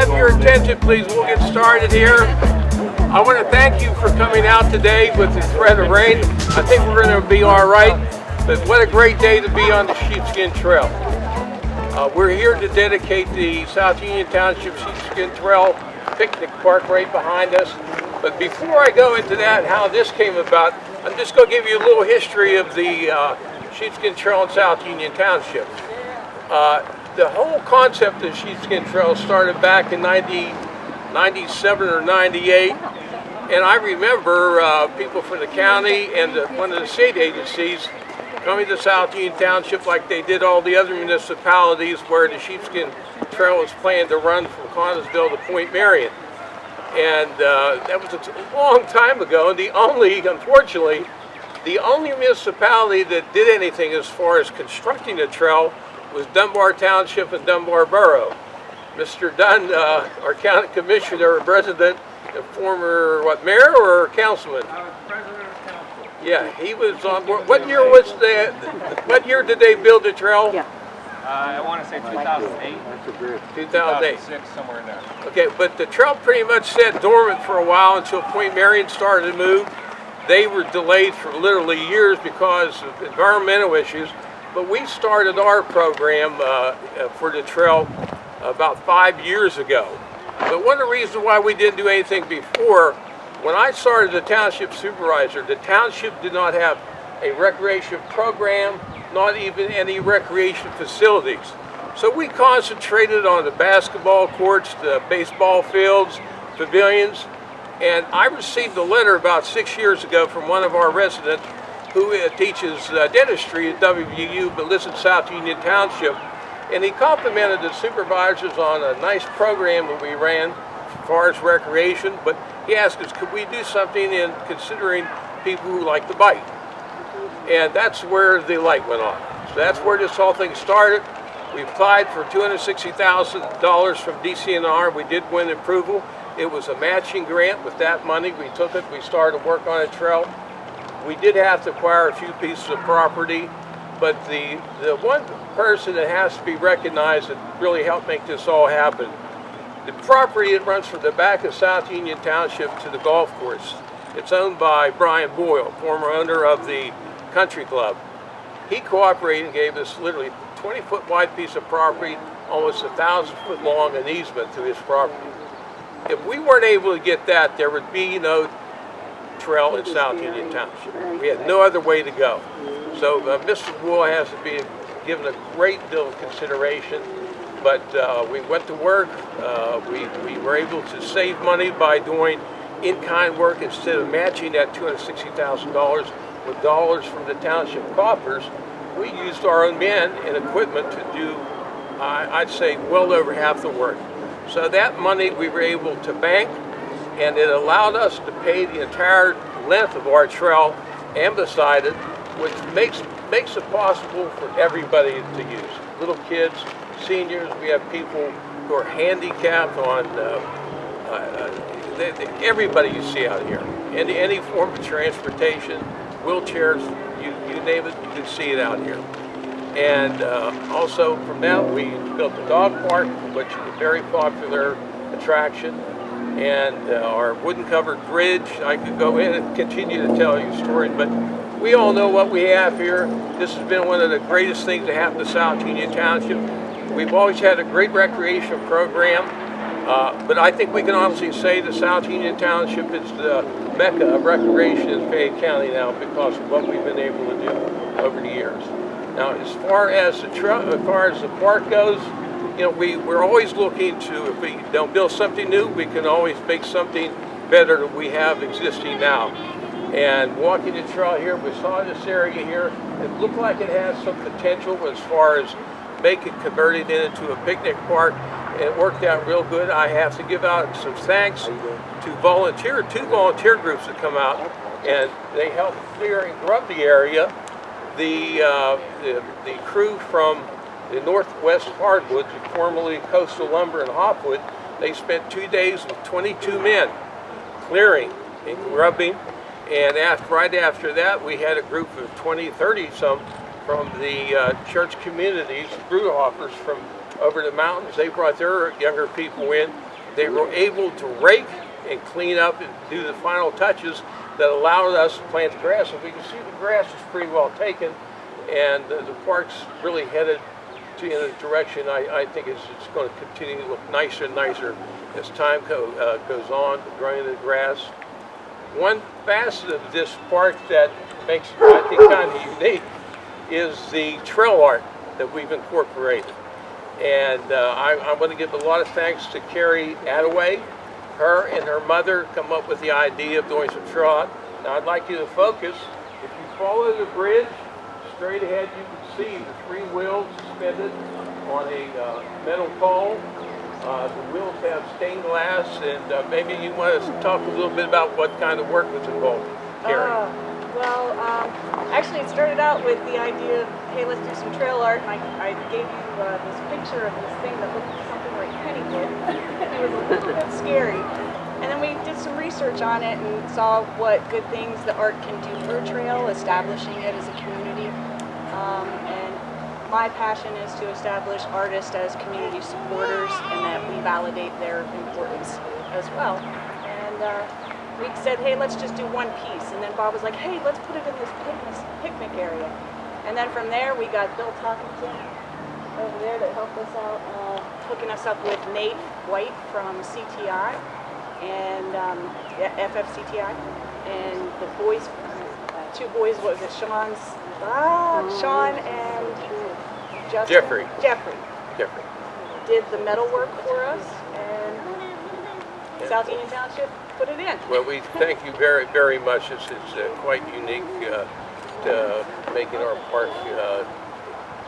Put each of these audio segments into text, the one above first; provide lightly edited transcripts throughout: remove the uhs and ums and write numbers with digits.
have your attention, please? We'll get started here. I want to thank you for coming out today with the threat of rain. I think we're going to be all right, but what a great day to be on the Sheepskin Trail. We're here to dedicate the South Union Township Sheepskin Trail picnic park right behind us. But before I go into that, how this came about, I'm just going to give you a little history of the Sheepskin Trail in South Union Township. The whole concept of Sheepskin Trail started back in 97 or 98, and I remember people from the county and one of the state agencies coming to South Union Township like they did all the other municipalities where the Sheepskin Trail was planned to run from Connellsville to Point Marion. And that was a long time ago, and unfortunately, the only municipality that did anything as far as constructing the trail was Dunbar Township and Dunbar Borough. Mr. Dunn, our county commissioner, president, and former, mayor or councilman? I was president of council. Yeah, he was on, what year did they build the trail? Yeah. I want to say 2008. 2008. 2006, somewhere in there. Okay, but the trail pretty much sat dormant for a while until Point Marion started to move. They were delayed for literally years because of environmental issues. But we started our program for the trail about 5 years ago. But one of the reasons why we didn't do anything before, when I started the township supervisor, the township did not have a recreation program, not even any recreation facilities. So we concentrated on the basketball courts, the baseball fields, pavilions, and I received a letter about 6 years ago from one of our residents who teaches dentistry at WVU but lives in South Union Township. And he complimented the supervisors on a nice program that we ran as far as recreation, but he asked us, could we do something in considering people who like to bike? And that's where the light went on. So that's where this whole thing started. We applied for $260,000 from DCNR. We did win approval. It was a matching grant. With that money, we took it. We started to work on a trail. We did have to acquire a few pieces of property, but the one person that has to be recognized that really helped make this all happen, the property that runs from the back of South Union Township to the golf course. It's owned by Brian Boyle, former owner of the country club. He cooperated and gave us literally a 20-foot wide piece of property, almost 1,000-foot long, an easement to his property. If we weren't able to get that, there would be no trail in South Union Township. We had no other way to go. So Mr. Wool has to be given a great deal of consideration, but we went to work. We were able to save money by doing in-kind work instead of matching that $260,000 with dollars from the township coffers. We used our own men and equipment to do, I'd say, well over half the work. So that money we were able to bank, and it allowed us to pay the entire length of our trail and beside it, which makes it possible for everybody to use. Little kids, seniors, we have people who are handicapped on, everybody you see out here. Any form of transportation, wheelchairs, you name it, you can see it out here. And also from that, we built a dog park, which is a very popular attraction. And our wooden covered bridge. I could go in and continue to tell you stories, but we all know what we have here. This has been one of the greatest things to happen to South Union Township. We've always had a great recreation program, but I think we can honestly say that South Union Township is the mecca of recreation in Fayette County now because of what we've been able to do over the years. Now, as far as the park goes, you know, we're always looking to, if we don't build something new, we can always make something better than we have existing now. And walking the trail here, we saw this area here. It looked like it has some potential as far as converting it into a picnic park. And it worked out real good. I have to give out some thanks to two volunteer groups that come out, and they helped clear and grub the area. The crew from the Northwest Hardwoods, formerly Coastal Lumber and Hopwood, they spent 2 days with 22 men clearing and grubbing. And right after that, we had a group of 20, 30 some from the church communities, Brewhoffers from over the mountains. They brought their younger people in. they were able to rake and clean up and do the final touches that allowed us to plant the grass. As we can see, the grass is pretty well taken, and the park's really headed in a direction I think it's going to continue to look nicer and nicer as time goes on, growing the grass. One facet of this park that makes it, I think, kind of unique is the trail art that we've incorporated. And I want to give a lot of thanks to Carrie Attaway. Her and her mother come up with the idea of doing some trail art. Now I'd like you to focus. If you follow the bridge, straight ahead you can see the 3 wheels suspended on a metal pole. The wheels have stained glass, and maybe you want to talk a little bit about what kind of work was involved, Carrie. Actually it started out with the idea of, hey, let's do some trail art, and I gave you this picture of this thing that looked something like Pennywood. It was a little bit scary. And then we did some research on it and saw what good things the art can do for a trail, establishing it as a community. And my passion is to establish artists as community supporters and that we validate their importance as well. And we said, hey, let's just do one piece. And then Bob was like, hey, let's put it in this picnic area. And then from there, we got Bill Talkington over there that helped us out, hooking us up with Nate White from CTI and FFCTI. And the boys, 2 boys, what was it, Sean and Justin? Jeffrey. Did the metal work for us, and South Union Township put it in. Well, we thank you very, very much. It's quite unique to making our park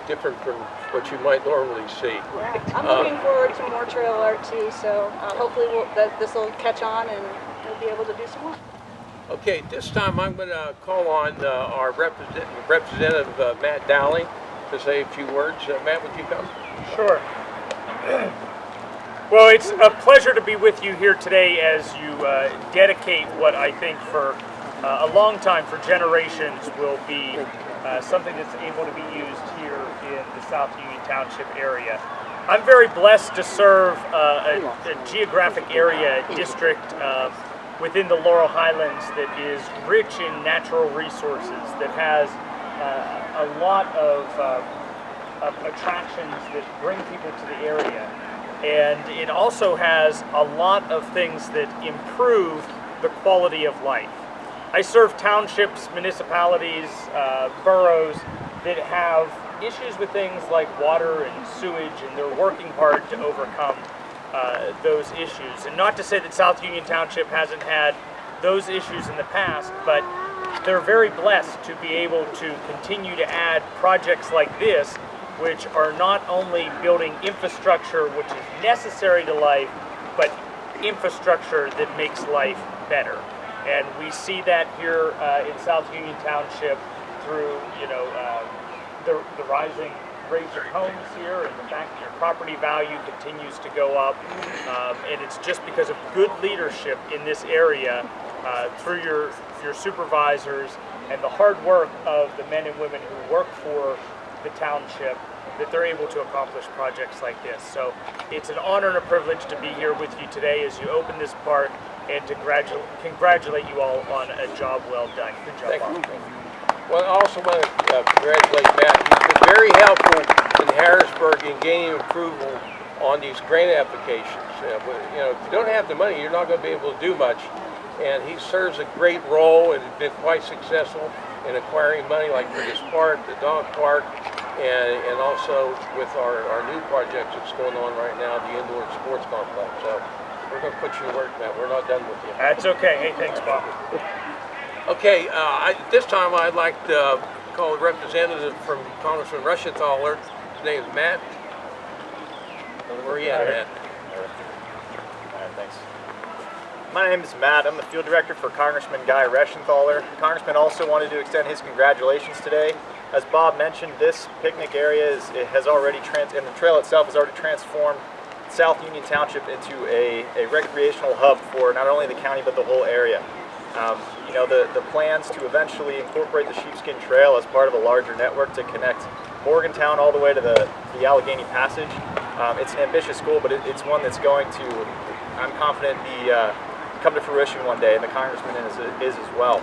different from what you might normally see. Yeah. I'm looking forward to more trail art too, so hopefully this will catch on and we'll be able to do some more. Okay, this time I'm going to call on our representative, Matt Dowling, to say a few words. Matt, would you come? Sure. Well, it's a pleasure to be with you here today as you dedicate what I think for a long time, for generations, will be something that's able to be used here in the South Union Township area. I'm very blessed to serve a geographic area, a district within the Laurel Highlands that is rich in natural resources, that has a lot of attractions that bring people to the area. And it also has a lot of things that improve the quality of life. I serve townships, municipalities, boroughs that have issues with things like water and sewage, and they're working hard to overcome those issues. And not to say that South Union Township hasn't had those issues in the past, but they're very blessed to be able to continue to add projects like this, which are not only building infrastructure which is necessary to life, but infrastructure that makes life better. And we see that here in South Union Township through, the rising rates of homes here, and the fact that your property value continues to go up. And it's just because of good leadership in this area through your supervisors and the hard work of the men and women who work for the township that they're able to accomplish projects like this. So it's an honor and a privilege to be here with you today as you open this park, and to congratulate you all on a job well done. Good job, Bob. Well, I also want to congratulate Matt. He's been very helpful in Harrisburg in gaining approval on these grant applications. If you don't have the money, you're not going to be able to do much. And he serves a great role and has been quite successful in acquiring money, like for this park, the dog park, and also with our new project that's going on right now, the indoor sports complex. So we're going to put you to work, Matt. We're not done with you. That's okay. Hey, thanks, Bob. Okay, this time I'd like to call a representative from Congressman Rushenthaler. His name is Matt. Where are you at, Matt? All right, thanks. My name is Matt. I'm the field director for Congressman Guy Reschenthaler. Congressman also wanted to extend his congratulations today. As Bob mentioned, this picnic area and the trail itself has already transformed South Union Township into a recreational hub for not only the county but the whole area. The plans to eventually incorporate the Sheepskin Trail as part of a larger network to connect Morgantown all the way to the Allegheny Passage. It's an ambitious goal, but it's one that's going to I'm confident be come to fruition one day, and the congressman is as well.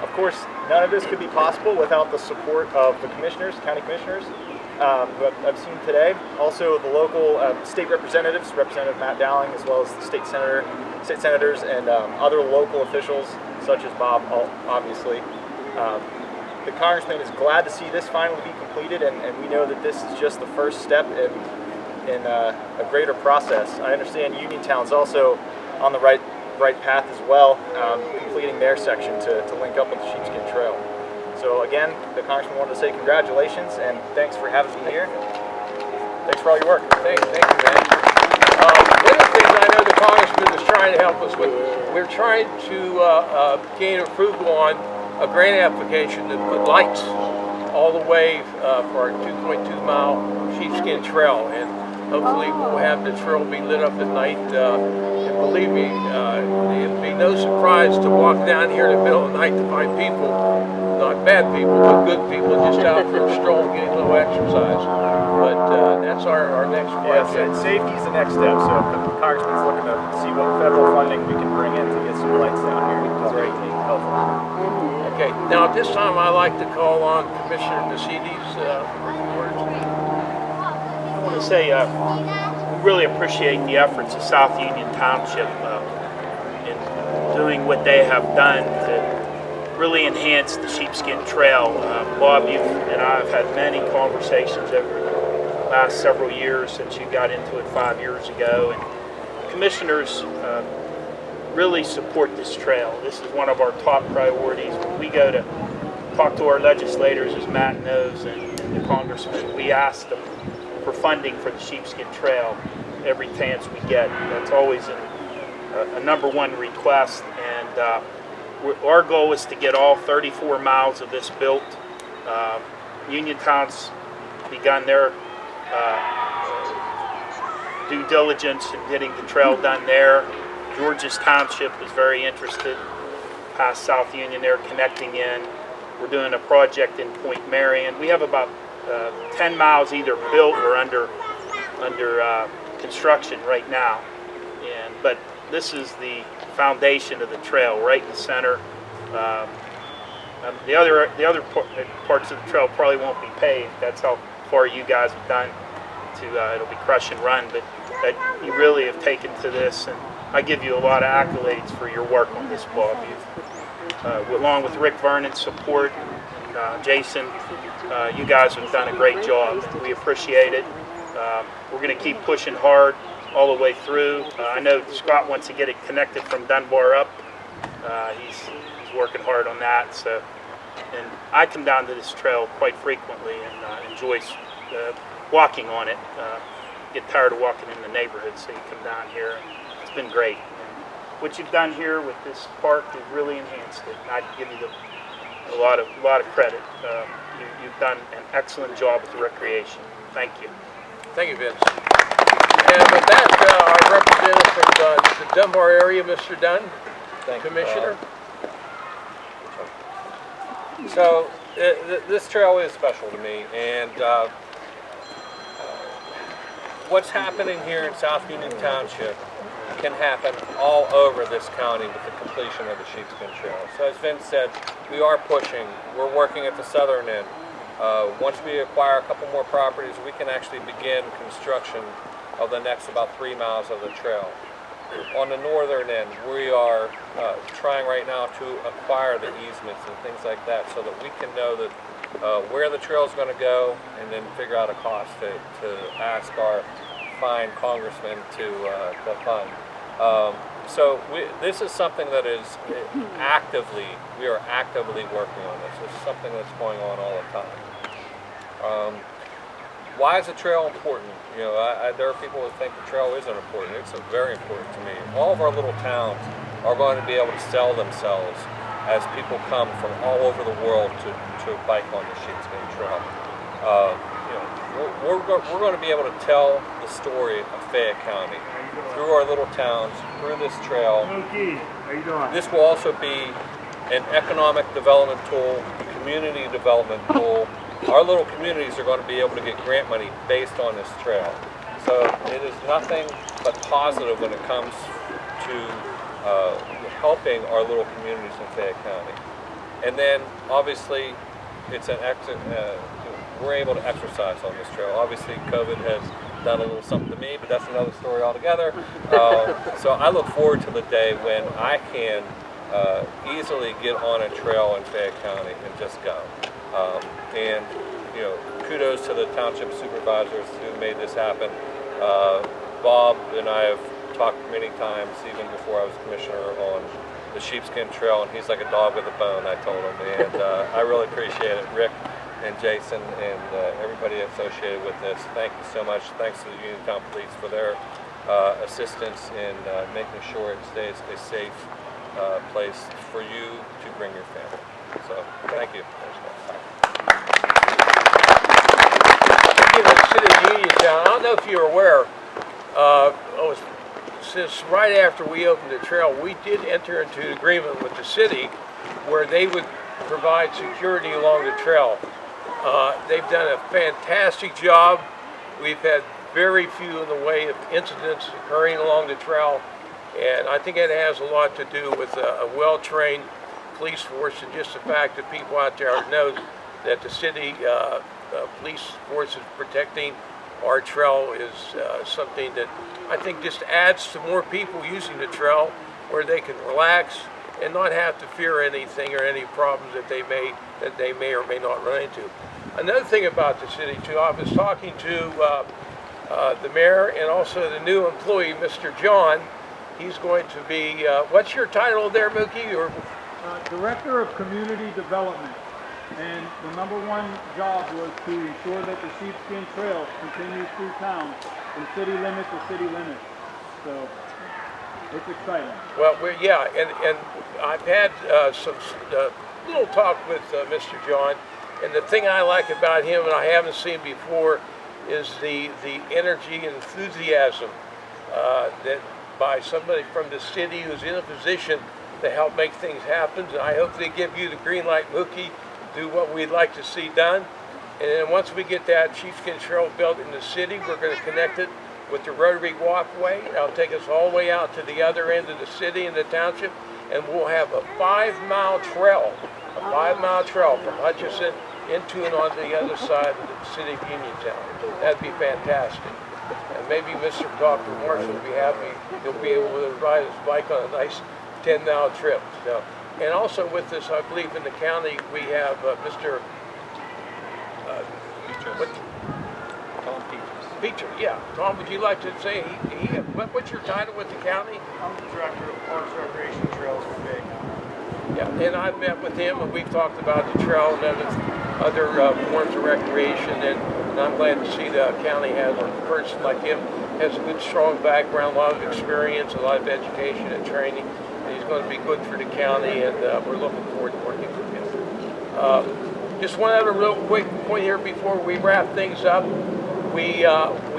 Of course, none of this could be possible without the support of the commissioners, county commissioners, who I've seen today. Also, the local state representatives, Representative Matt Dowling, as well as the state senators, and other local officials, such as Bob, obviously. The congressman is glad to see this finally be completed, and we know that this is just the first step in a greater process. I understand Uniontown's also on the right path as well, completing their section to link up with the Sheepskin Trail. So again, the congressman wanted to say congratulations and thanks for having me here. Thanks for all your work. Thank you, man. One of the things I know the congressman is trying to help us with, we're trying to gain approval on a grant application to put lights all the way for our 2.2 mile Sheepskin Trail, and hopefully we'll have the trail be lit up at night. And believe me, it'll be no surprise to walk down here in the middle of the night to find people, not bad people, but good people just out for a stroll, getting a little exercise. But that's our next Yes, project. and safety is the next step. So the congressman's looking to see what federal funding we can bring in to get some lights down here. It's very helpful. Okay, now at this time I'd like to call on Commissioner Nasidi's words. I want to say we really appreciate the efforts of South Union Township in doing what they have done to really enhance the Sheepskin Trail. Bob, you and I have had many conversations over the last several years since you got into it 5 years ago, and commissioners really support this trail. This is one of our top priorities. When we go to talk to our legislators, as Matt knows, and the congressman, we ask them for funding for the Sheepskin Trail every chance we get. That's always a number one request, and our goal is to get all 34 miles of this built. Uniontown's begun their due diligence in getting the trail done there. George's Township is very interested, past South Union, they're connecting in. We're doing a project in Point Marion. We have about 10 miles either built or under construction right now. But this is the foundation of the trail, right in the center. The other parts of the trail probably won't be paved. That's how far you guys have done to it'll be crush and run. But you really have taken to this, and I give you a lot of accolades for your work on this, Bob. Along with Rick Vernon's support, Jason, you guys have done a great job. We appreciate it. We're going to keep pushing hard all the way through. I know Scott wants to get it connected from Dunbar up. He's working hard on that. So, and I come down to this trail quite frequently and enjoy walking on it. Get tired of walking in the neighborhood, so you come down here. It's been great. And what you've done here with this park, you've really enhanced it. And I give you a lot of credit. You've done an excellent job with the recreation. Thank you. Thank you, Vince. And with that, our representative from the Dunbar area, Mr. Dunn, Thank you, Commissioner. So this trail is special to me, and what's happening here in South Union Township can happen all over this county with the completion of the Sheepskin Trail. So as Vince said, we are pushing. We're working at the southern end. Once we acquire a couple more properties, we can actually begin construction of the next about 3 miles of the trail. On the northern end, we are trying right now to acquire the easements and things like that so that we can know that where the trail is going to go, and then figure out a cost to ask our fine congressman to fund. So this is something that is we are actively working on this. This is something that's going on all the time. Why is the trail important? You know, there are people who think the trail isn't important. It's very important to me. All of our little towns are going to be able to sell themselves as people come from all over the world to bike on the Sheepskin Trail. We're going to be able to tell the story of Fayette County through our little towns, through this trail. This will also be an economic development tool, community development tool. Our little communities are going to be able to get grant money based on this trail. So it is nothing but positive when it comes to helping our little communities in Fayette County. And then obviously it's we're able to exercise on this trail. Obviously COVID has done a little something to me, but that's another story altogether. So I look forward to the day when I can easily get on a trail in Fayette County and just go. And you know, kudos to the township supervisors who made this happen. Bob and I have talked many times, even before I was commissioner, on the Sheepskin Trail, and he's like a dog with a bone, I told him. And I really appreciate it. Rick and Jason and everybody associated with this, thank you so much. Thanks to the Uniontown Police for their assistance in making sure it stays a safe place for you to bring your family. So, thank you. In the city of Uniontown, I don't know if you're aware, since right after we opened the trail, we did enter into an agreement with the city where they would provide security along the trail. They've done a fantastic job. We've had very few in the way of incidents occurring along the trail, and I think it has a lot to do with a well-trained police force and just the fact that people out there know that the city police force is protecting our trail is something that I think just adds to more people using the trail where they can relax and not have to fear anything or any problems that they may or may not run into. Another thing about the city too, I was talking to the mayor and also the new employee, Mr. John. He's going to be, what's your title there, Mookie? Or Director of Community Development. And the #1 job was to ensure that the Sheepskin Trail continues through town from city limit to city limit. So it's exciting. well, yeah, and I've had some little talk with Mr. John, and the thing I like about him, and I haven't seen before, is the energy and enthusiasm that by somebody from the city who's in a position to help make things happen. And I hope they give you the green light, Mookie, do what we'd like to see done. And then once we get that Sheepskin Trail built in the city, we're going to connect it with the Rotary Walkway. That'll take us all the way out to the other end of the city and the township, and we'll have a 5-mile trail, from Hutchinson into and on the other side of the city of Uniontown. That'd be fantastic. And maybe Mr. Dr. Marshall will be happy. He'll be able to ride his bike on a nice 10-mile trip. So, and also with this, I believe in the county, we have Mr. Tom Peters. Peter, yeah. Tom, would you like to say, what's your title with the county? I'm the director of Parks, Recreation, Trails for Fayette County. Yeah, and I've met with him, and we've talked about the trail and other forms of recreation, and I'm glad to see the county has a person like him, has a good, strong background, a lot of experience, a lot of education and training, and he's going to be good for the county, and we're looking forward to working with him. Just one other real quick point here before we wrap things up. We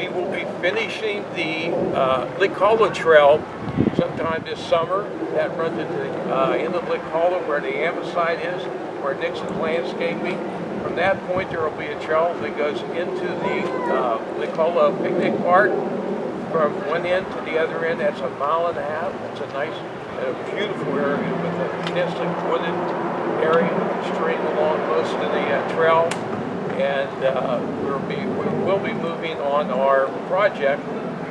will be finishing the Lick Hollow Trail sometime this summer. That runs at the end of Lick Hollow where the Amosite is, where Nixon's Landscaping. From that point there will be a trail that goes into the Lick Hollow Picnic Park. From one end to the other end, that's 1.5 miles. It's a nice, beautiful area with a densely wooded area straight along most of the trail. And we'll be moving on our project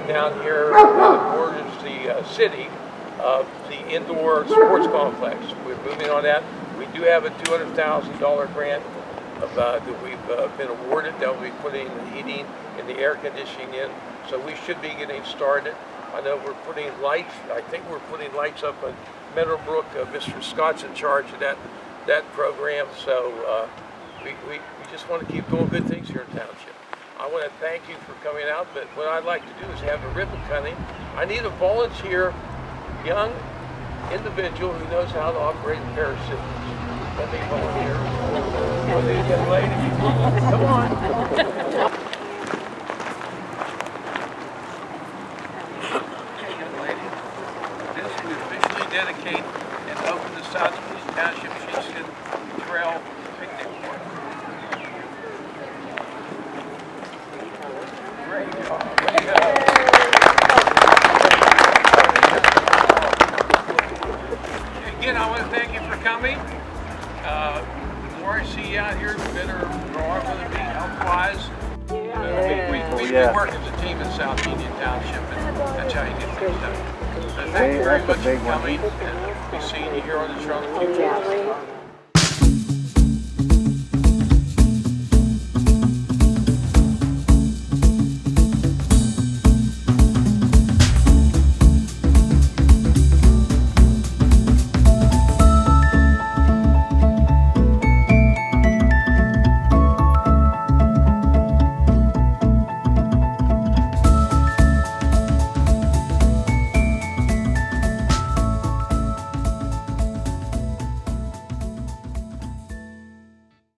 down here that borders the city of the indoor sports complex. We're moving on that. We do have a $200,000 grant that we've been awarded that will be putting the heating and the air conditioning in. So we should be getting started. I know we're putting lights. I think we're putting lights up on Meadowbrook. Mr. Scott's in charge of that program. So we just want to keep doing good things here in township. I want to thank you for coming out, but what I'd like to do is have a ribbon cutting. I need a volunteer, young individual who knows how to operate a pair of scissors. Let me volunteer. One of these young ladies. Come on. We officially dedicate and open the Southeast Township Sheepskin Trail Picnic Park. Great job. Way to go. out here, no matter whether it be health-wise. We work as a team in South Union Township, and that's how you get things done. So thank you very much for coming, and we'll be seeing you here on the show in the future.